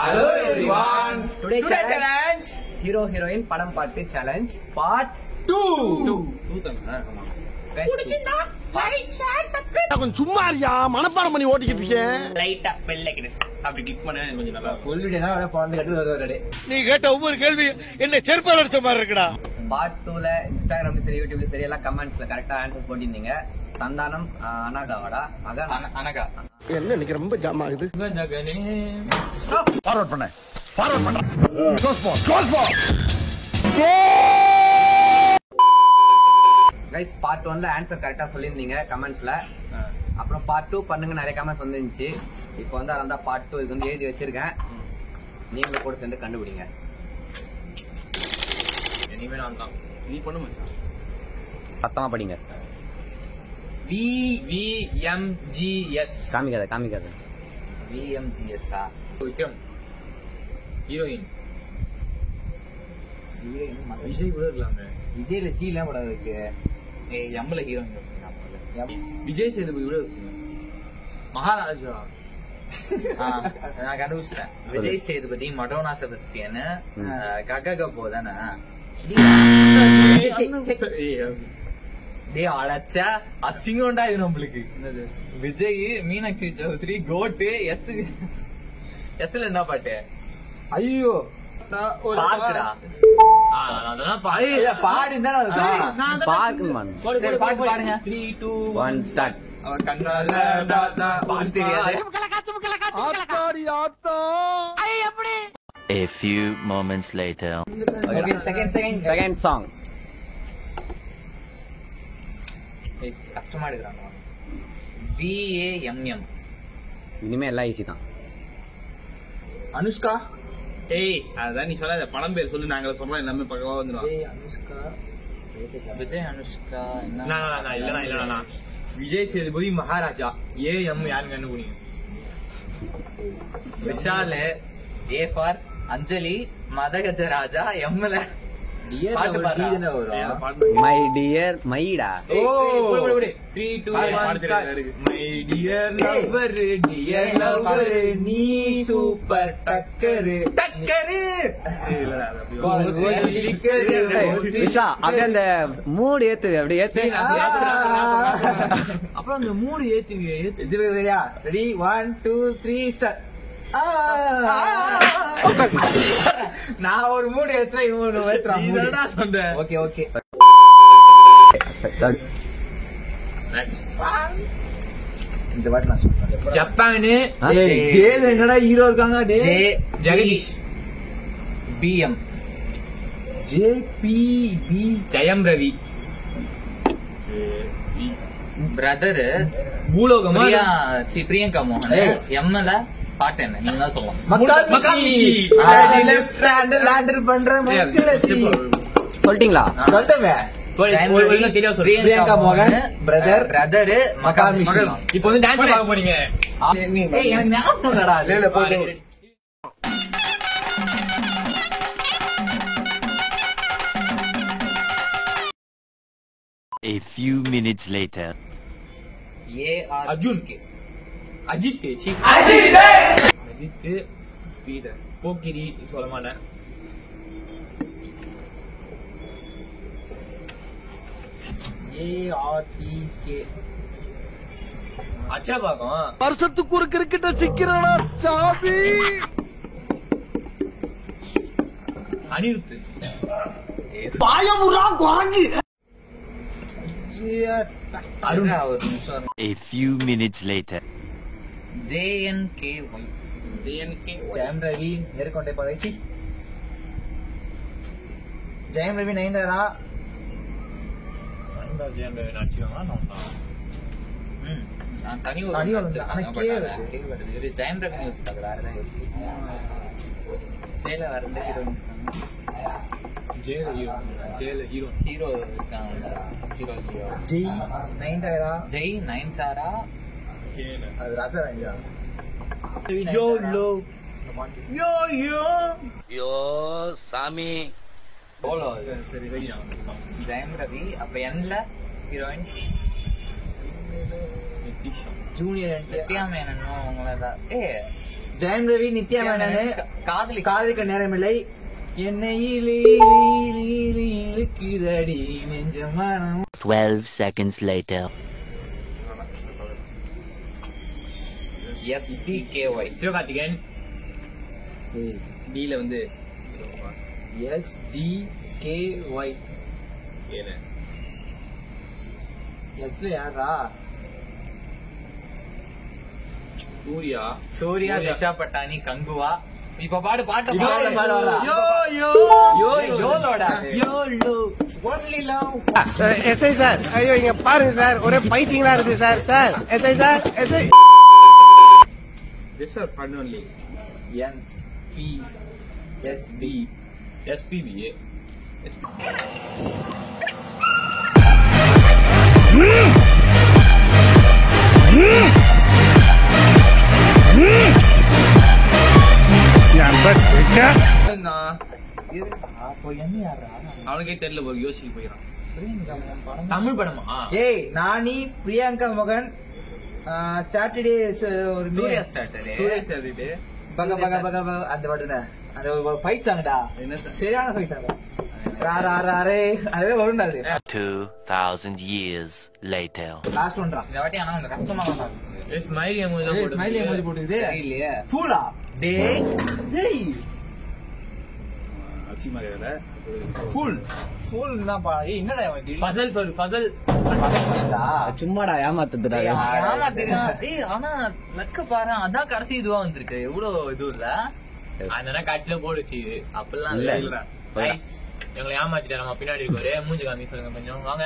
Hello everyone. Today challenge hero heroine padam paattu challenge part 2. புடிச்சிருந்தா like share subscribe கொஞ்சம் சும்மா இருயா மனப்பாடம் பண்ணி ஓட்டிக்கிட்டு இருக்கேன். லைட்டா பெல் ஐக்கன் அப்படி கிளிக் பண்ணா கொஞ்சம் நல்லா இருக்கும். சொல்லிட்டேனா அப்படியே பொளந்து கட்டி வருவாரு. நீ கேட்ட ஒவ்வொரு கேள்வி என்ன செருப்பால அடிச்ச மாதிரி இருக்குடா. part 2ல இன்ஸ்டாகிராம்ல சரி யூடியூப்ல சரி எல்லாம் கமெண்ட்ஸ்ல கரெக்ட்டா ஆன்சர் போட்டிருந்தீங்க. சந்தானம் அனகாவாடா அனகா என்ன இன்னைக்கு ரொம்ப ஜாம் ஆகுது. ஃபார்வர்ட் பண்றேன். Close ball. கைஸ் part 1ல ஆன்சர் கரெக்ட்டா சொல்லிருந்தீங்க கமெண்ட்ஸ்ல. அப்புறம் part 2 பண்ணுங்க நிறைய கமெண்ட்ஸ் வந்துருந்துச்சு. இப்போ வந்து அதான் part 2 இது வந்து எழுதி வச்சிருக்கேன். நீங்களும் கூட சேர்ந்து கண்டுபிடிங்க. இனிமே நான் தான் நீ பண்ணு மச்சான். சத்தமா படிங்க. VMGS காமிக்காத VMGS Vikram heroine Vijay கூட இருக்கலாமே. விஜய்ல சீலாம் கூட இருக்கு. எம்பள ஹீரோயின் விஜய் சேதுபதி கூட இருக்குங்க. மகாராஜா நான் கண்டுபிடிச்சிட்டேன். விஜய் சேதுபதி மடோனா செபஸ்டியன் ககக போதானே டே அழைச்சா அசிங்கம்டா இது நம்மளுக்கு. விஜய் மீனாட்சி சௌத்ரி கோட்டு எஸ்ல என்ன பாட்டு ஐயோ பாக்குடா அதெல்லாம் பாடி பாட்டு பாடுங்க 3 2 1 ஸ்டார்ட். அவன் கண்ணால பாட்டு தெரியாது. A few moments later. Second song. கஷ்டமா எடுக்கிறாங்க. VAMM இனிமே எல்லாம் ஈஸி தான். அனுஷ்கா ஏய் அதான் நீ சொல்லாத படம் பேர் சொல்லு. நாங்கள சொல்றோம் எல்லாமே பக்கவா வந்துரும். விஜய் அனுஷ்கா இல்ல விஜய் சேதுபதி மகாராஜா AM யாருங்க கண்டுபிடிங்க. விஷால் A ஃபார் அஞ்சலி மதகஜ ராஜா எம்ல பாட்டு மை டியர் மைடா. 3 2 1 my dear lover dear lover நீ சூப்பர் டக்கரு விஷா அப்படியே அந்த மூடு ஏத்து அப்படியே ஏத்து. அப்புறம் அந்த மூடு ஏத்துங்க ரெடி 1 2 3 ஸ்டார்ட். நான் ஒரு மூடு ஏத்துறேன் இவன் ஏத்துறான். சொன்ன ஓகே ஓகே இந்த வாட்டி நான் சொல்றேன். ஜப்பானு ஜேல என்னடா ஹீரோ இருக்காங்க. Jagadish BM JPB Jayam Ravi brother பூலோகமா Priyanka மோகன் எம்எல்ஏ பாட்டு என்ன நீங்க தான் சொல்லலாம். லெஃப்ட் ஹேண்ட் லேண்டர் பண்ற சொல்லிட்டீங்களா? சொல்லிட்டேன். பிரியங்கா மோகன் பிரதர் மகாமிஷி. இப்போ வந்து டான்ஸ் பார்க்க போறீங்க. எனக்கு ஞாபகம் இல்லடா. A few minutes later. Arjun Ajith பீடர் போக்கிரி சொல்லமான ARTK அச்சா பாக்கம் வருஷத்துக்கு ஒரு கிரிக்கெட்ட சிக்கிறடா சாமி. அனிருத் பாயமுறா குரங்கு. அருண் ஒரு நிமிஷம். A few minutes later. JNKY Jayam Ravi நேர்கொண்டே பறைச்சி. Jayam Ravi Nayanthara நான் தனி ஒரு ஜெயம் ரவி ஜெயில வரண்டே ஹீரோ இருக்காங்க. ஜெய் நைந்தாரா ஜெய் நயன்தாரா அது ராஜா Yo, Sami. சரி ஜெயம் ரவி. அப்ப என்ல ஹீரோயின் ஜூனியர் நித்யா மேனனும் அவங்களதான். ஜெயம் ரவி நித்யா மேனனு காதலிக்க நேரமில்லை என்னை இழுக்குதடி நெஞ்சமானம் 12 seconds later. SDKY சிவகார்த்திகேயன் டீல வந்து SDKY எஸ்ல யாரா சூர்யா திஷா பட்டானி கங்குவா இப்ப பாடு பாட்டு எஸ்ஐ சார் ஐயோ இங்க பாருங்க சார் ஒரே பைத்தியங்களா இருக்கு sir sir SI sir SI SPB அவனுக்கே தெரியல யோசிக்க போயிடான் தமிழ் படமா ஏய் நானி பிரியங்கா மகன் சாட்டர்டே ஒரு சூர்யா சாட்டர்டே பக பக பக பக அந்த பாட்டுடா அந்த ஒரு ஃபைட் சாங்கடா சரியான ஃபைட் சாங் ராரே அதே வரும்டா அது 2000 years later. லாஸ்ட் ஒன்டா இந்த வாட்டி ஆனா அந்த கஷ்டமா தான் இருந்துச்சு ஸ்மைலி எமோஜி ஸ்மைலி எமோஜி போட்டுக்குது இல்லையே ஃபூலா டேய் டேய் அசிமா கேல ஃபுல் என்னப்பா ஏய் என்னடா ஃபசல் சும்மாடா ஏமாத்துதுடா ஆமா தெரியும் ஏய் ஆனா லக்க பாரு அதான் கடைசி இதுவா வந்திருக்கு எவ்வளவு இது இல்ல அதனால காட்சியில போடுச்சு அப்படிலாம் இல்ல எங்களை ஏமாத்திட்டா நம்ம பின்னாடி இருக்கோரு மூஞ்சி காமி சொல்லுங்க கொஞ்சம் வாங்க